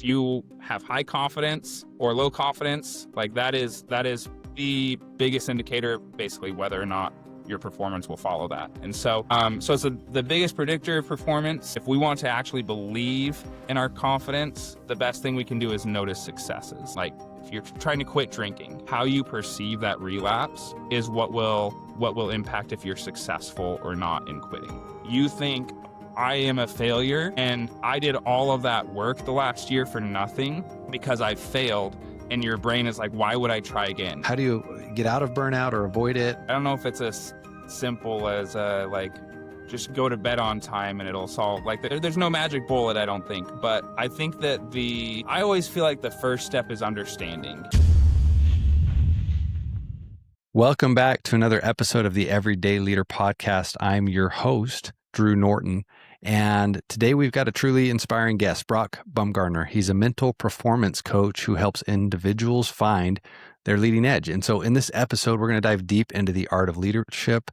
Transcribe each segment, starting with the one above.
you have high confidence or low confidence, like that is the biggest indicator of basically whether or not your performance will follow that. And so it's the biggest predictor of performance. If we want to actually believe in our confidence, the best thing we can do is notice successes. Like if you're trying to quit drinking, how you perceive that relapse is what will impact if you're successful or not in quitting. You think, I am a failure and I did all of that work the last year for nothing because I failed. And your brain is like, why would I try again? How do you get out of burnout or avoid it? I don't know if it's as simple as just go to bed on time and it'll solve. Like there's no magic bullet, I don't think. But I think that I always feel like the first step is understanding. Welcome back to another episode of the Everyday Leader Podcast. I'm your host, Drew Norton. And today we've got a truly inspiring guest, Brock Bumgarner. He's a mental performance coach who helps individuals find their leading edge. And so in this episode, we're going to dive deep into the art of leadership.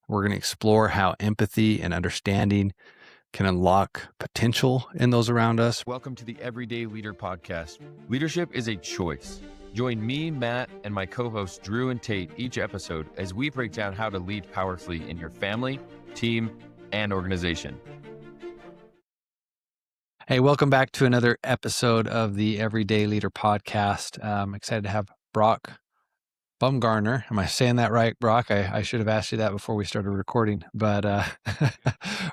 We're going to explore how empathy and understanding can unlock potential in those around us. Welcome to the Everyday Leader Podcast. Leadership is a choice. Join me, Matt, and my co-hosts Drew and Tate each episode as we break down how to lead powerfully in your family, team, and organization. Hey, welcome back to another episode of the Everyday Leader Podcast. I'm excited to have Brock Bumgarner. Am I saying that right, Brock? I should have asked you that before we started recording. But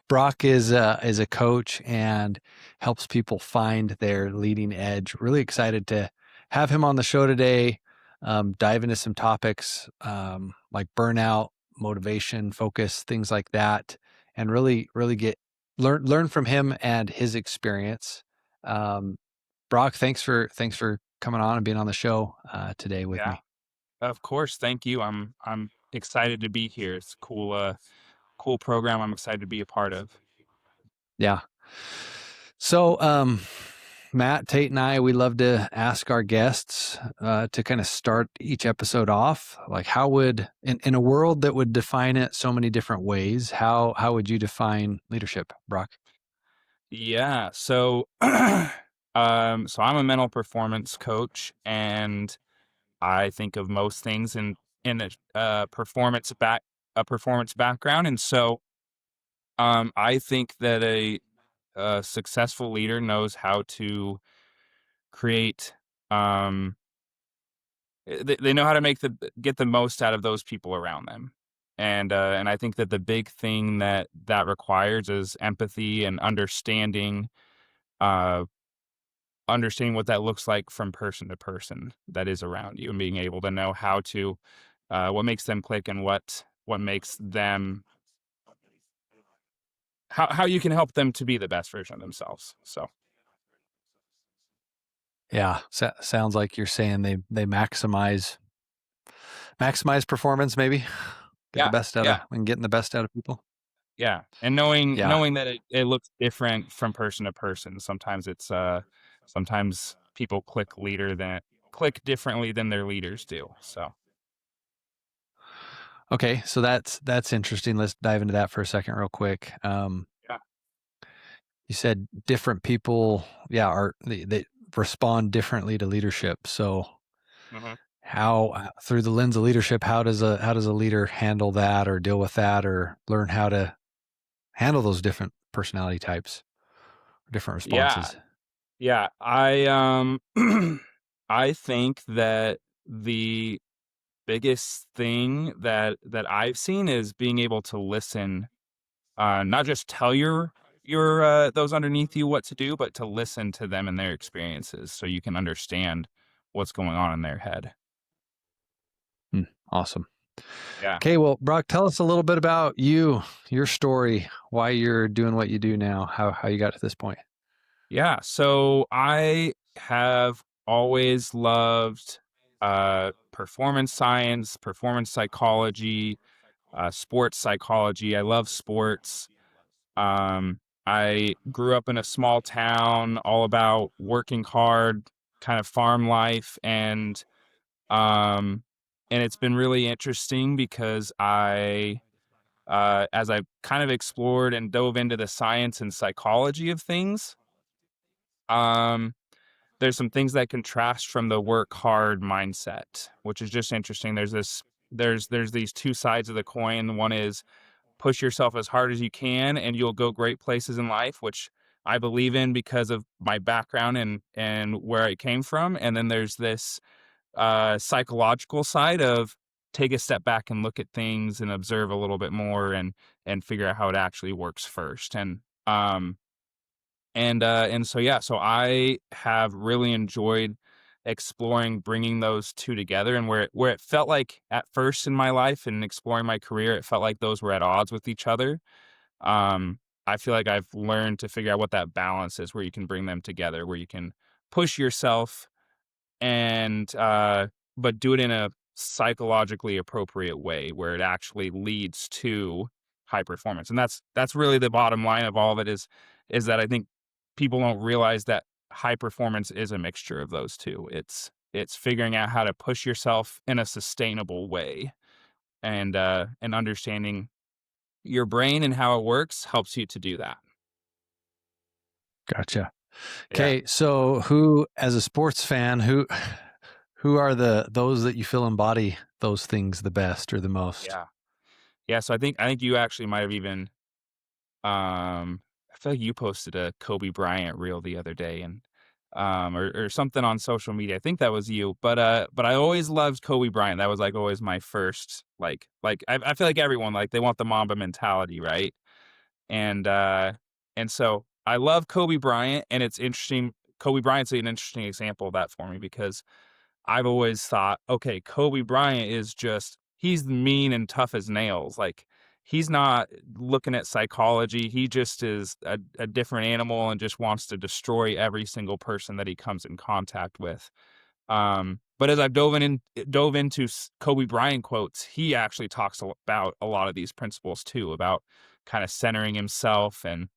Brock is a coach and helps people find their leading edge. Really excited to have him on the show today. Dive into some topics like burnout, motivation, focus, things like that, and really learn from him and his experience. Brock, thanks for coming on and being on the show today with me. Of course, thank you. I'm excited to be here. It's a cool program. I'm excited to be a part of. Yeah. So, Matt, Tate, and I, we love to ask our guests to kind of start each episode off, like how would, in a world that would define it so many different ways, how would you define leadership, Brock? Yeah. So, so I'm a mental performance coach, and I think of most things in a performance background. And so, I think that a successful leader knows how to create, they know how to get the most out of those people around them. And I think that the big thing that requires is empathy and understanding what that looks like from person to person that is around you, and being able to know how to, what makes them click and what makes them, how you can help them to be the best version of themselves. So. Yeah. Sounds like you're saying they maximize performance, maybe get the best out of, and getting the best out of people. Yeah. And knowing that it looks different from person to person. Sometimes it's, sometimes people click differently than their leaders do. So. Okay. So that's interesting. Let's dive into that for a second real quick. You said different people, they respond differently to leadership. So how, through the lens of leadership, how does a leader handle that or deal with that or learn how to handle those different personality types, different responses? Yeah. I think that the biggest thing that I've seen is being able to listen, not just tell your those underneath you what to do, but to listen to them and their experiences so you can understand what's going on in their head. Awesome. Yeah. Okay. Well, Brock, tell us a little bit about your story, why you're doing what you do now, how you got to this point. Yeah. So I have always loved performance science, performance psychology, sports psychology. I love sports. I grew up in a small town, all about working hard, kind of farm life, and it's been really interesting because as I kind of explored and dove into the science and psychology of things, there's some things that contrast from the work hard mindset, which is just interesting. There's these two sides of the coin. One is push yourself as hard as you can and you'll go great places in life, which I believe in because of my background and where I came from. And then there's this psychological side of take a step back and look at things and observe a little bit more and figure out how it actually works first. And so yeah, so I have really enjoyed exploring bringing those two together, and where it felt like at first in my life and exploring my career, it felt like those were at odds with each other. I feel like I've learned to figure out what that balance is, where you can bring them together, where you can push yourself and but do it in a psychologically appropriate way where it actually leads to high performance. And that's really the bottom line of all of it is that I think people don't realize that high performance is a mixture of those two. It's figuring out how to push yourself in a sustainable way, and understanding your brain and how it works helps you to do that. Gotcha. Yeah. Okay, so as a sports fan, who are those that you feel embody those things the best or the most? Yeah. Yeah. So I think you actually might have even I feel like you posted a Kobe Bryant reel the other day and or something on social media. I think that was you. But I always loved Kobe Bryant. That was like always my first like I feel like everyone like they want the Mamba mentality, right? And and so I love Kobe Bryant, and it's interesting. Kobe Bryant's an interesting example of that for me because I've always thought, okay, Kobe Bryant is just, he's mean and tough as nails. Like, he's not looking at psychology. He just is a different animal and just wants to destroy every single person that he comes in contact with. But as I've dove into Kobe Bryant quotes, he actually talks about a lot of these principles too, about kind of centering himself and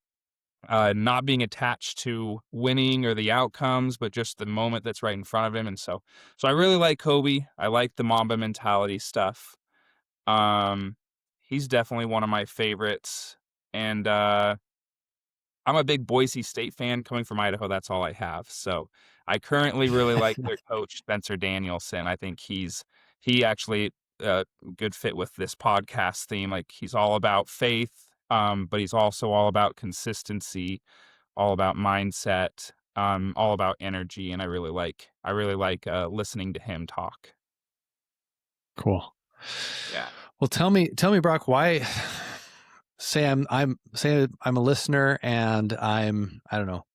not being attached to winning or the outcomes, but just the moment that's right in front of him. And so I really like Kobe. I like the Mamba mentality stuff. Um, he's definitely one of my favorites. And I'm a big Boise State fan. Coming from Idaho, that's all I have. So I currently really like their coach, Spencer Danielson. I think he actually good fit with this podcast theme. Like he's all about faith, but he's also all about consistency, all about mindset, all about energy, and I really like listening to him talk. Cool. Yeah. Well, tell me, Brock, why? Say I'm a listener and I don't know,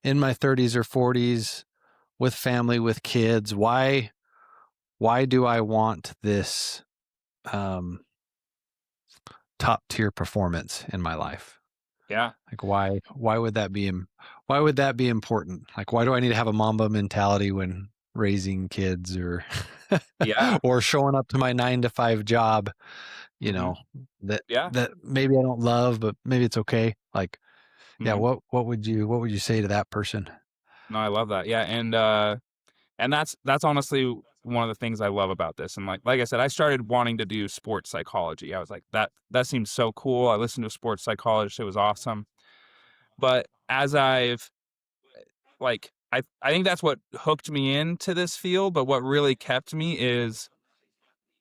in my 30s or 40s with family, with kids. Why do I want this top tier performance in my life? Yeah. Like why would that be important? Like why do I need to have a Mamba mentality when raising kids or Yeah. or showing up to my 9 to 5 job, Hmm. that Yeah. that maybe I don't love, but maybe it's okay. Like, yeah, Hmm. what would you say to that person? No, I love that. Yeah, and that's honestly one of the things I love about this. And like I said, I started wanting to do sports psychology. I was like, that seems so cool. I listened to a sports psychologist. It was awesome. But as I've I think that's what hooked me into this field. But what really kept me is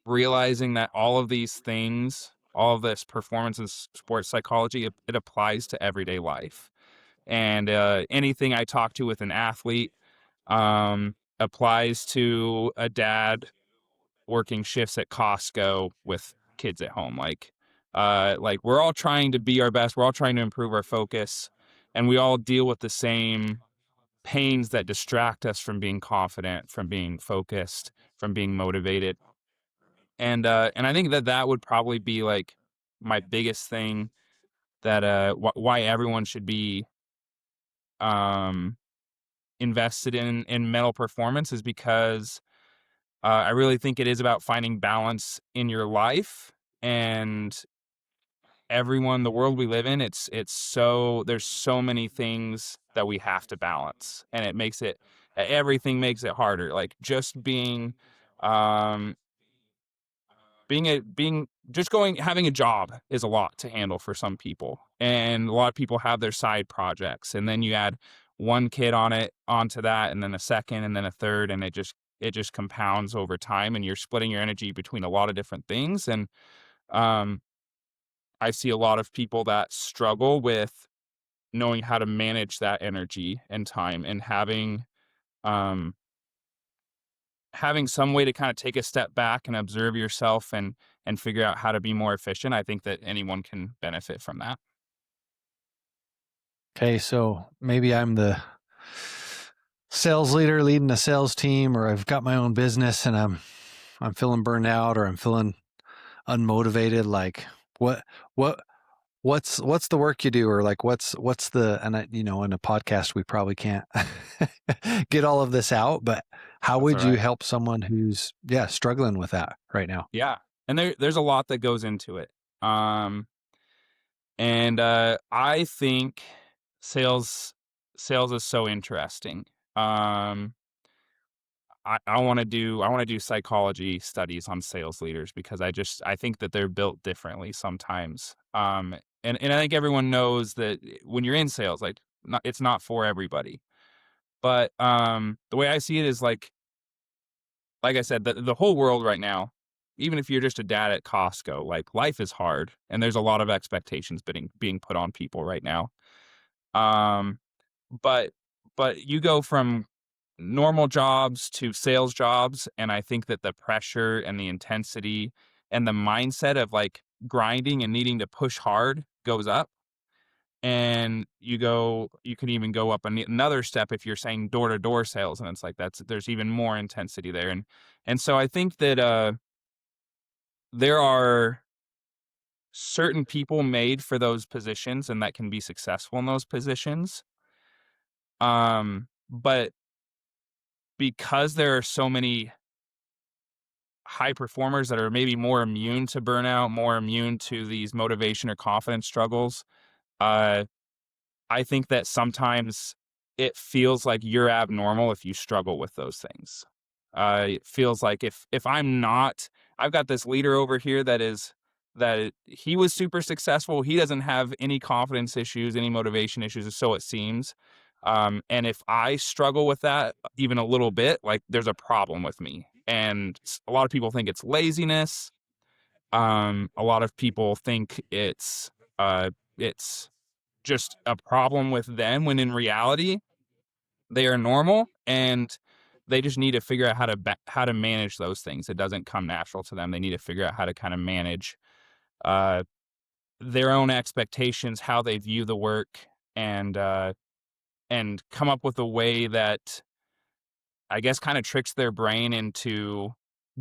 realizing that all of these things, all of this performance and sports psychology, it applies to everyday life. And anything I talk to with an athlete applies to a dad working shifts at Costco with kids at home. Like we're all trying to be our best. We're all trying to improve our focus, and we all deal with the same pains that distract us from being confident, from being focused, from being motivated. And I think that would probably be like my biggest thing that why everyone should be um invested in mental performance is because I really think it is about finding balance in your life. And the world we live in, it's so there's so many things that we have to balance, and everything makes it harder. Like just um, having a job is a lot to handle for some people, and a lot of people have their side projects, and then you add one kid onto that, and then a second, and then a third, and it just compounds over time, and you're splitting your energy between a lot of different things. And um, I see a lot of people that struggle with knowing how to manage that energy and time, and um, having some way to kind of take a step back and observe yourself and figure out how to be more efficient. I think that anyone can benefit from that. Okay, so maybe I'm the sales leader leading a sales team, or I've got my own business and I'm feeling burned out, or I'm feeling unmotivated. Like what what what's the work you do, or like what's the, and in a podcast we probably can't get all of this out, but how That's would all you right. help someone who's struggling with that right now? Yeah. And there's a lot that goes into it. Um, and I think sales sales is so interesting. Um, I want to do psychology studies on sales leaders, because I think that they're built differently sometimes. And I think everyone knows that when you're in sales, like, it's not for everybody. But the way I see it is like I said, the whole world right now, even if you're just a dad at Costco, like, life is hard, and there's a lot of expectations being put on people right now. Um, but you go from normal jobs to sales jobs, and I think that the pressure and the intensity and the mindset of, like, grinding and needing to push hard goes up. And you can even go up another step if you're saying door to door sales, and it's like there's even more intensity there. And so I think that there are certain people made for those positions and that can be successful in those positions. But because there are so many high performers that are maybe more immune to burnout, more immune to these motivation or confidence struggles, uh, I think that sometimes it feels like you're abnormal if you struggle with those things. It feels like if I'm not, I've got this leader over here that he was super successful. He doesn't have any confidence issues, any motivation issues, so it seems. And if I struggle with that even a little bit, like, there's a problem with me. And a lot of people think it's laziness. A lot of people think it's just a problem with them, when in reality they are normal, and they just need to figure out how to manage those things. It doesn't come natural to them. They need to figure out how to kind of manage uh, their own expectations, how they view the work, and come up with a way that, I guess, kind of tricks their brain into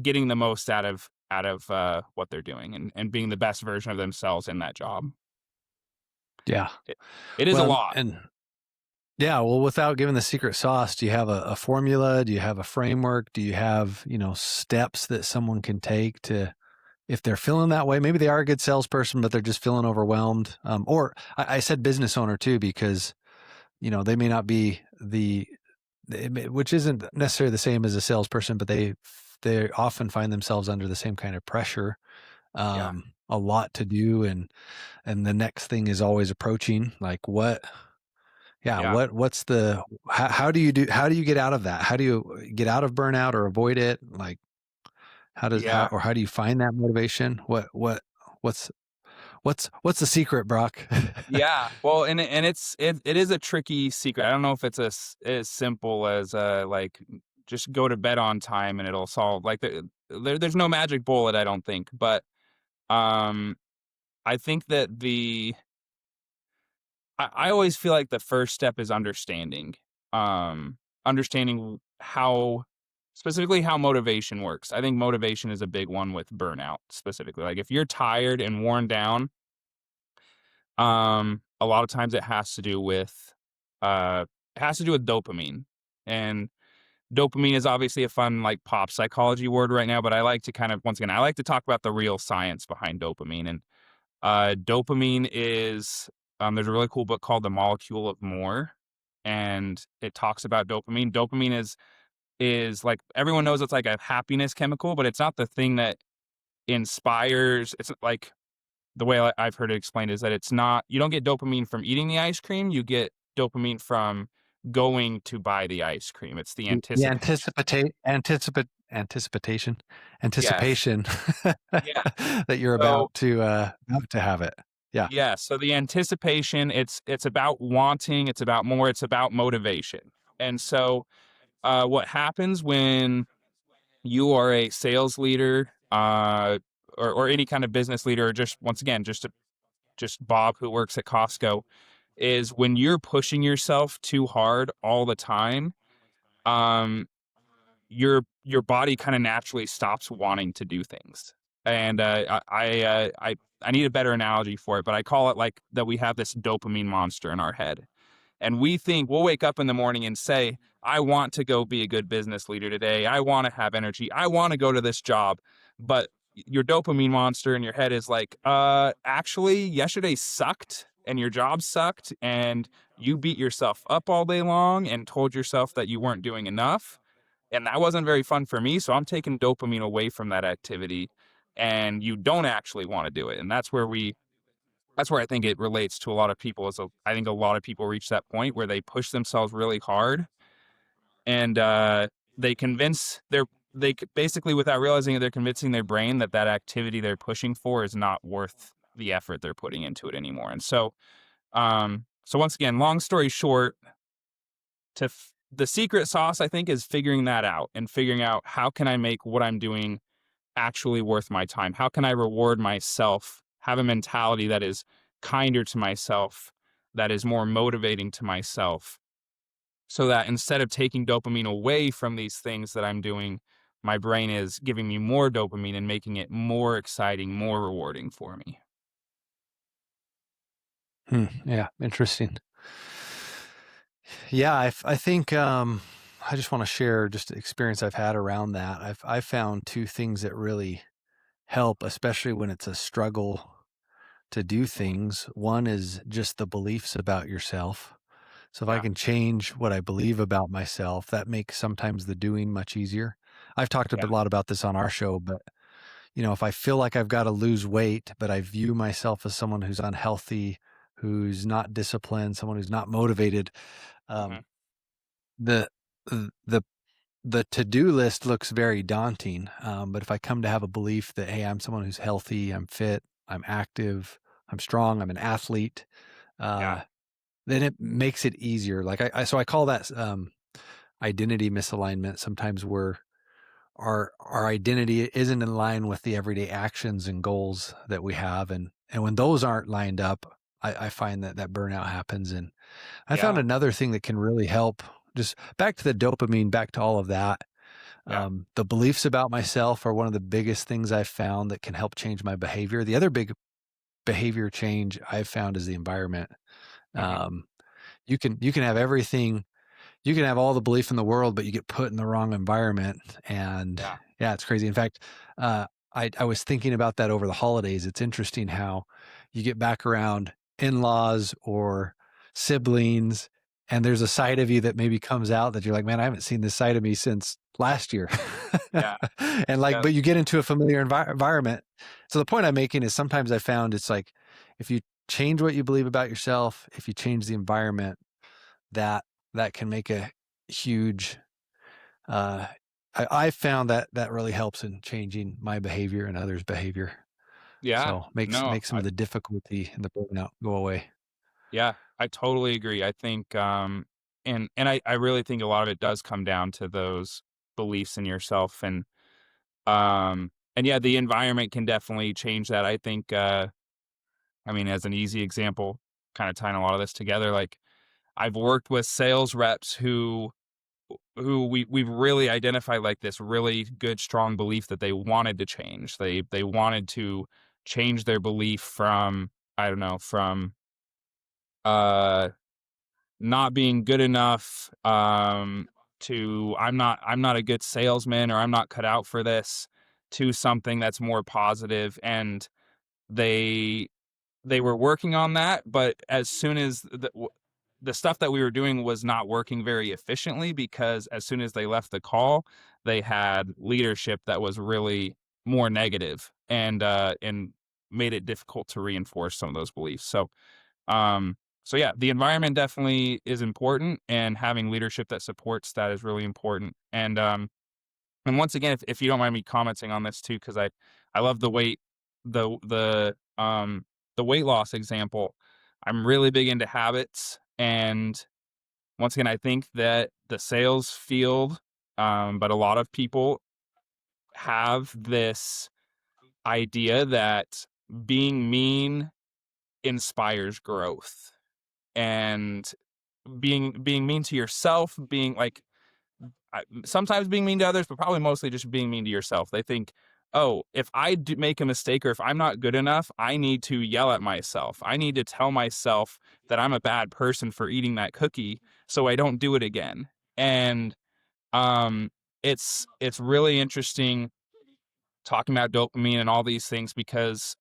getting the most out of what they're doing, and being the best version of themselves in that job. Yeah. It, it is a Well, lot. and yeah, well, without giving the secret sauce, do you have a formula? Do you have a framework? Do you have, steps that someone can take to, if they're feeling that way? Maybe they are a good salesperson, but they're just feeling overwhelmed. Or I said business owner too, because, they may not be which isn't necessarily the same as a salesperson, but they often find themselves under the same kind of pressure. Yeah. A lot to do, and the next thing is always approaching. Like what? Yeah, Yeah. what's the how do you get out of that? How do you get out of burnout or avoid it? Like Yeah. how do you find that motivation? What's what's the secret, Brock? Yeah. Well, and it is a tricky secret. I don't know if it's as simple as like, just go to bed on time and it'll solve, like, there's no magic bullet, I don't think. But um I think that I always feel like the first step is understanding how, specifically, how motivation works. I think motivation is a big one with burnout specifically. Like, if you're tired and worn down, a lot of times uh it has to do with dopamine. And dopamine is obviously a fun, like, pop psychology word right now, but I like to kind of, once again, I like to talk about the real science behind dopamine. And dopamine is, there's a really cool book called The Molecule of More, and it talks about dopamine. Dopamine is like, everyone knows it's like a happiness chemical, but it's not the thing that inspires. It's like, the way I've heard it explained is that it's not, you don't get dopamine from eating the ice cream. You get dopamine from going to buy the ice cream. It's the The anticipation. Yes. anticipation Yeah. that you're So about to have it. Yeah. yeah. So the anticipation, it's about wanting, it's about more, it's about motivation. And so what happens when you are a sales leader, or any kind of business leader, or just once again, just Bob who works at Costco, is when you're pushing yourself too hard all the time, um, your body kind of naturally stops wanting to do things. And I need a better analogy for it, but I call it like that we have this dopamine monster in our head. And we think we'll wake up in the morning and say, I want to go be a good business leader today. I want to have energy. I want to go to this job. But your dopamine monster in your head is like, actually, yesterday sucked and your job sucked and you beat yourself up all day long and told yourself that you weren't doing enough. And that wasn't very fun for me. So I'm taking dopamine away from that activity and you don't actually want to do it. And that's where I think it relates to a lot of people. I think a lot of people reach that point where they push themselves really hard and they convince basically, without realizing it, they're convincing their brain that that activity they're pushing for is not worth the effort they're putting into it anymore. And so, so once again, long story short, the secret sauce, I think, is figuring that out and figuring out how can I make what I'm doing actually worth my time? How can I reward myself, have a mentality that is kinder to myself, that is more motivating to myself, so that instead of taking dopamine away from these things that I'm doing, my brain is giving me more dopamine and making it more exciting, more rewarding for me. Yeah. Interesting. Yeah. I think, I just want to share just the experience I've had around that. I've found two things that really help, especially when it's a struggle to do things. One is just the beliefs about yourself. So if I Yeah, can change what I believe about myself, that makes sometimes the doing much easier. I've talked a yeah, lot about this on our show, but if I feel like I've got to lose weight, but I view myself as someone who's unhealthy, who's not disciplined, someone who's not motivated, hmm um, the the the to-do list looks very daunting. But if I come to have a belief that, hey, I'm someone who's healthy, I'm fit, I'm active, I'm strong, I'm an athlete, yeah, uh, then it makes it easier. Like so I call that identity misalignment. Sometimes our identity isn't in line with the everyday actions and goals that we have, and when those aren't lined up, I find that burnout happens. And I found yeah, another thing that can really help. Just back to the dopamine, back to all of that. yeah, The beliefs about myself are one of the biggest things I've found that can help change my behavior. The other big behavior change I've found is the environment. hmm Um, you can have everything, you can have all the belief in the world, but you get put in the wrong environment, and yeah, yeah, it's crazy. In fact, I was thinking about that over the holidays. It's interesting how you get back around in-laws or siblings, and there's a side of you that maybe comes out that you're like, man, I haven't seen this side of me since last year. yeah, And like, yeah, but you get into a familiar environment. So the point I'm making is sometimes I found it's like, if you change what you believe about yourself, if you change the environment, that that can make a huge uh I found that really helps in changing my behavior and others' behavior. yeah. So makes No, some of the difficulty and the burnout go away. yeah, I totally agree. I think, and I really think a lot of it does come down to those beliefs in yourself, and yeah, the environment can definitely change that. I think, I mean, as an easy example, kind of tying a lot of this together, like I've worked with sales reps who we've really identified like this really good, strong belief that they wanted to change. They wanted to change their belief from, I don't know, from, uh, not being good enough, to I'm not a good salesman or I'm not cut out for this, to something that's more positive. And they they were working on that, but as soon as the stuff that we were doing was not working very efficiently, because as soon as they left the call, they had leadership that was really more negative and made it difficult to reinforce some of those beliefs. So yeah, the environment definitely is important, and having leadership that supports that is really important. And once again, if you don't mind me commenting on this too, because I love the the the weight loss example. I'm really big into habits, and once again, I think that the sales field, but a lot of people have this idea that being mean inspires growth, and being mean to yourself, being like sometimes being mean to others, but probably mostly just being mean to yourself. They think, oh, if I do make a mistake or if I'm not good enough, I need to yell at myself. I need to tell myself that I'm a bad person for eating that cookie so I don't do it again. And um, it's really interesting talking about dopamine and all these things because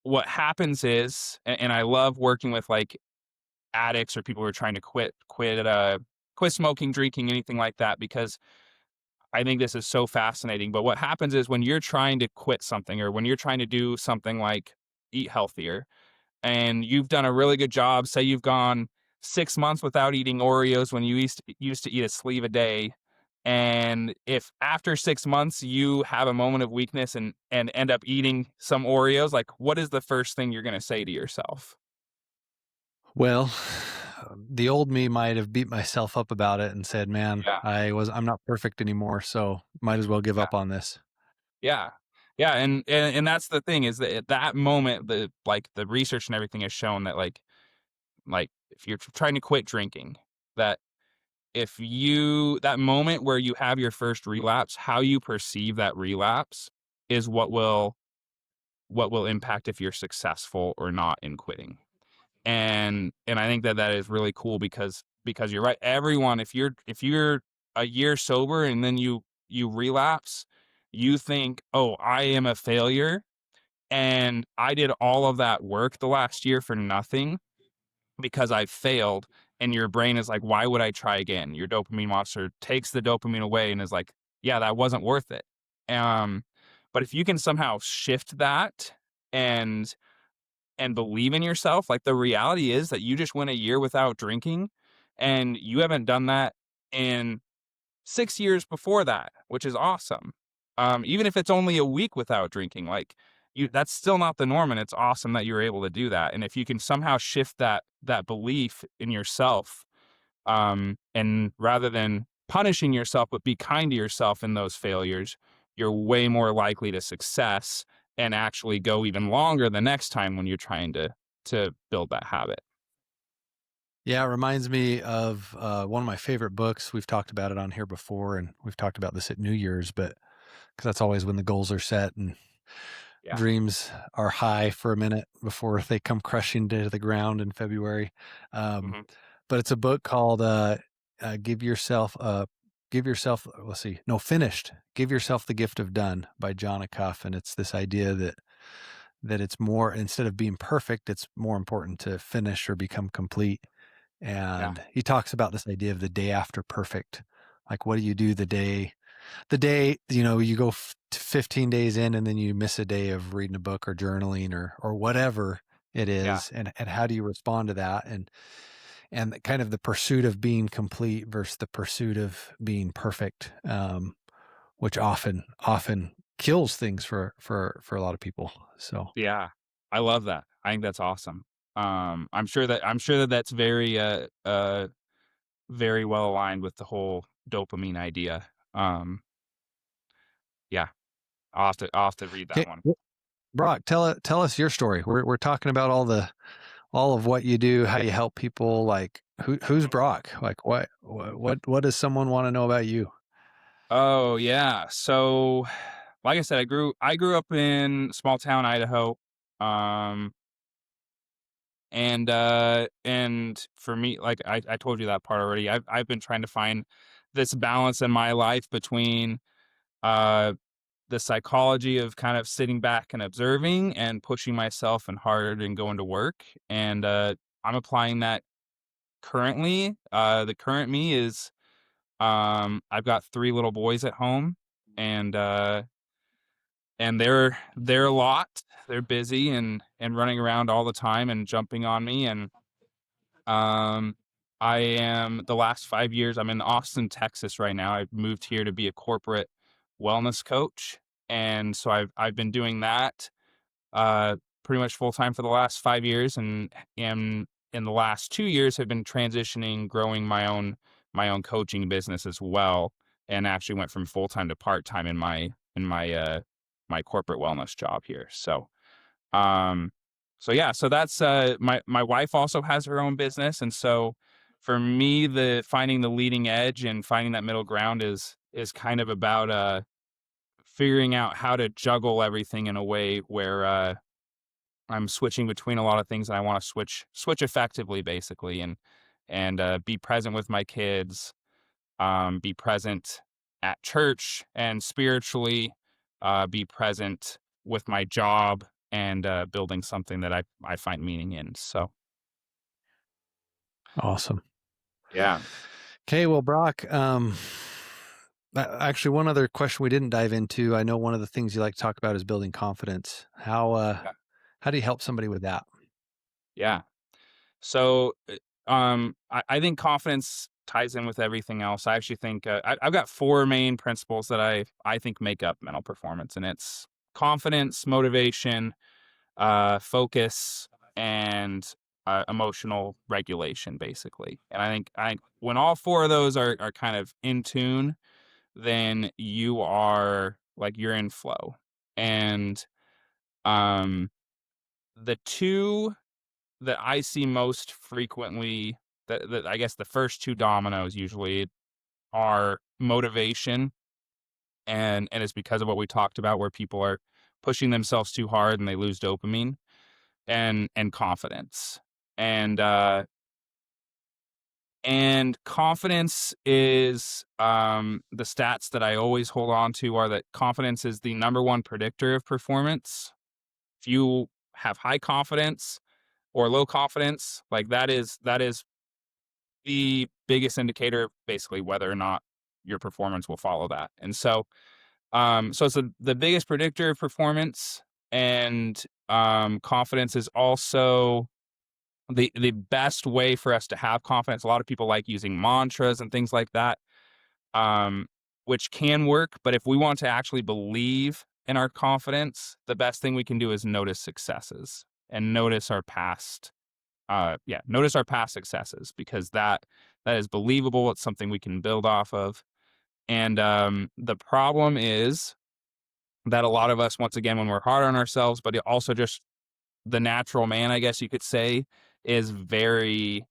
what happens is, and I love working with like addicts or people who are trying to quit smoking, drinking, anything like that, because I think this is so fascinating. But what happens is when you're trying to quit something, or when you're trying to do something like eat healthier, and you've done a really good job, say you've gone 6 months without eating Oreos when you used to eat a sleeve a day. And if after 6 months you have a moment of weakness and end up eating some Oreos, like what is the first thing you're going to say to yourself? Well, the old me might have beat myself up about it and said, "Man, Yeah. I'm not perfect anymore, so might as well give up on this." Yeah. Yeah, and that's the thing, is that at that moment, the research and everything has shown that like if you're trying to quit drinking, that if you that moment where you have your first relapse, how you perceive that relapse is what will impact if you're successful or not in quitting. And I think that that is really cool, because you're right. Everyone, if you're a year sober and then you relapse, you think, "Oh, I am a failure, and I did all of that work the last year for nothing because I failed." And your brain is like, "Why would I try again?" Your dopamine monster takes the dopamine away and is like, "Yeah, that wasn't worth it." Um, but if you can somehow shift that and believe in yourself, like the reality is that you just went a year without drinking, and you haven't done that in 6 years before that, which is awesome. Even if it's only a week without drinking, like that's still not the norm, and it's awesome that you're able to do that. And if you can somehow shift that belief in yourself, and rather than punishing yourself, but be kind to yourself in those failures, you're way more likely to success and actually go even longer the next time when you're trying to build that habit. Yeah, it reminds me of one of my favorite books. We've talked about it on here before, and we've talked about this at New Year's, but because that's always when the goals are set and Yeah. dreams are high for a minute before they come crushing to the ground in February. Um, Hmm. but it's a book called "Give Yourself." Give yourself. Let's see. No, finished. Give yourself the gift of done by John Acuff, and it's this idea that it's more, instead of being perfect, it's more important to finish or become complete. Yeah. And he talks about this idea of the day after perfect. Like, what do you do the day, you go 15 days in and then you miss a day of reading a book or journaling or whatever it Yeah. is. And how do you respond to that? And kind of the pursuit of being complete versus the pursuit of being perfect, which often kills things for a lot of people. So Yeah. I love that. I think that's awesome. I'm sure that that's very well aligned with the whole dopamine idea. Um, yeah, I'll have to read that okay, one. Brock, tell us your story. We're talking about all of what you do, how you help people. Like, who's Brock? Like, what does someone want to know about you? Oh yeah. So, like I said, I grew up in small town Idaho. Um, and for me, like I told you that part already. I've been trying to find this balance in my life between uh the psychology of kind of sitting back and observing and pushing myself and hard and going to work. And I'm applying that currently. The current me is, I've got 3 little boys at home, and they're a lot. they're busy and running around all the time and jumping on me. And um, I am the last 5 years. I'm in Austin, Texas right now. I've moved here to be a corporate wellness coach, and so I've been doing that uh, pretty much full time for the last 5 years, and in the last 2 years have been transitioning, growing my own coaching business as well, and actually went from full time to part time in my corporate wellness job here. Um, so that's my wife also has her own business, and so for me, the finding the leading edge and finding that middle ground is kind of about figuring out how to juggle everything in a way where I'm switching between a lot of things, and I want to switch effectively, basically, and be present with my kids, be present at church and spiritually, be present with my job, and building something that I find meaning in. So Awesome. yeah, Okay, well, Brock, actually, one other question we didn't dive into. I know one of the things you like to talk about is building confidence. yeah, How do you help somebody with that? yeah. So I think confidence ties in with everything else. I actually think I've got four main principles that I think make up mental performance, and it's confidence, motivation, focus, and emotional regulation, basically. And I think when all four of those are kind of in tune, then you're in flow. And um, the two that I see most frequently, that I guess the first two dominoes usually are motivation, and it's because of what we talked about, where people are pushing themselves too hard and they lose dopamine, and confidence. And confidence is the stats that I always hold on to are that confidence is the number one predictor of performance. If you have high confidence or low confidence, like that is the biggest indicator of basically whether or not your performance will follow that. And so it's the biggest predictor of performance, and confidence is also the best way for us to have confidence. A lot of people like using mantras and things like that, um, which can work. But if we want to actually believe in our confidence, the best thing we can do is notice successes and notice our past successes, because that is believable. It's something we can build off of. And the problem is that a lot of us, once again, when we're hard on ourselves, but it also just the natural man, I guess you could say, is very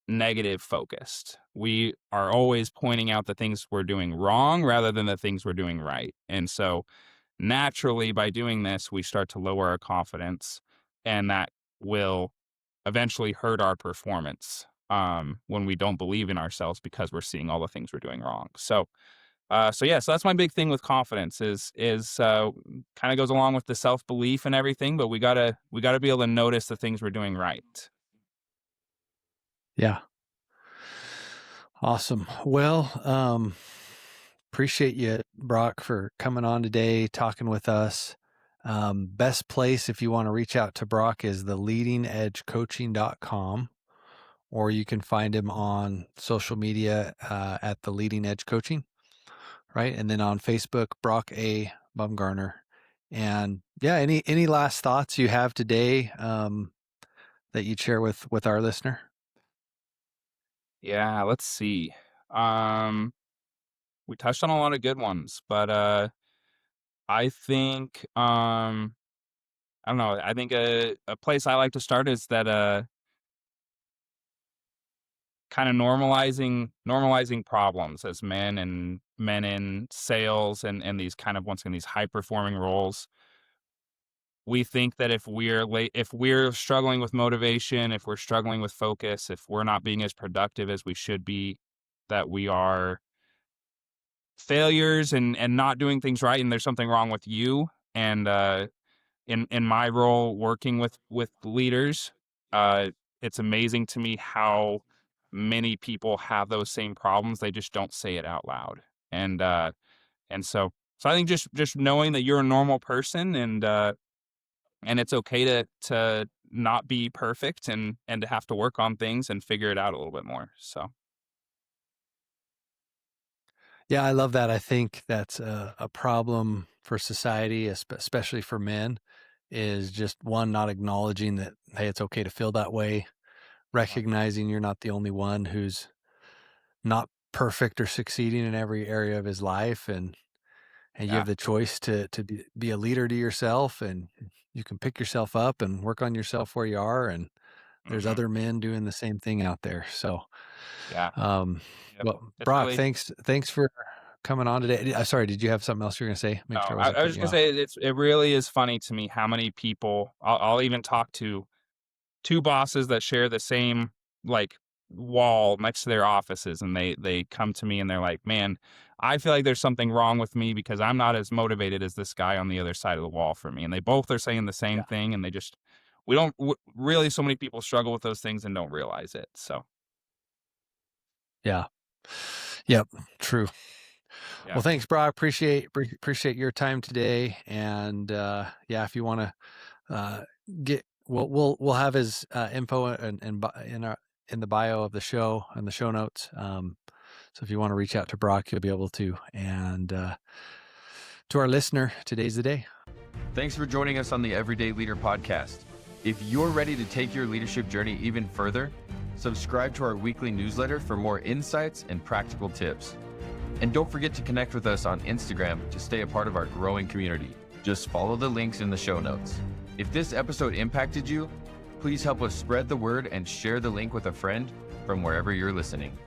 negative focused. We are always pointing out the things we're doing wrong rather than the things we're doing right. And so naturally, by doing this, we start to lower our confidence, and that will eventually hurt our performance when we don't believe in ourselves because we're seeing all the things we're doing wrong. So that's my big thing with confidence is kind of goes along with the self-belief and everything, but we gotta be able to notice the things we're doing right. Yeah. Awesome. Well, appreciate you, Brock, for coming on today, talking with us. Best place if you want to reach out to Brock is theleadingedgecoaching.com, or you can find him on social media at The Leading Edge Coaching, right? And then on Facebook, Brock A. Bumgarner. And yeah, any last thoughts you have today that you'd share with our listener? Yeah, let's see. We touched on a lot of good ones, but I think I don't know. I think a place I like to start is that kind of normalizing problems as men in sales, and these kind of, once again, these high performing roles. We think that if we're struggling with motivation, if we're struggling with focus, if we're not being as productive as we should be, that we are failures and not doing things right, and there's something wrong with you. And in my role working with leaders, it's amazing to me how many people have those same problems. They just don't say it out loud. And so I think just knowing that you're a normal person, and it's okay to not be perfect and to have to work on things and figure it out a little bit more. So Yeah, I love that. I think that's a problem for society, especially for men, is just one, not acknowledging that, hey, it's okay to feel that way, recognizing you're not the only one who's not perfect or succeeding in every area of his life. And you yeah. have the choice to be a leader to yourself, and you can pick yourself up and work on yourself where you are. And there's Hmm. other men doing the same thing out there. So, Yeah. um, Yep. well, It's Brock, really thanks for coming on today. Sorry, did you have something else you were going to say? no. Make sure I I wasn't was cutting just you gonna off. say it really is funny to me how many people I'll even talk to two bosses that share the same like wall next to their offices, and they come to me and they're like, man, I feel like there's something wrong with me because I'm not as motivated as this guy on the other side of the wall for me. And they both are saying the same Yeah. thing, and we don't really, so many people struggle with those things and don't realize it. So Yeah. Yep. True. yeah. Well, thanks, Brock. Appreciate your time today. And yeah, if you want to get, we'll have his info in the bio of the show and the show notes. So if you want to reach out to Brock, you'll be able to. And to our listener, today's the day. Thanks for joining us on the Everyday Leader podcast. If you're ready to take your leadership journey even further, subscribe to our weekly newsletter for more insights and practical tips. And don't forget to connect with us on Instagram to stay a part of our growing community. Just follow the links in the show notes. If this episode impacted you, please help us spread the word and share the link with a friend from wherever you're listening.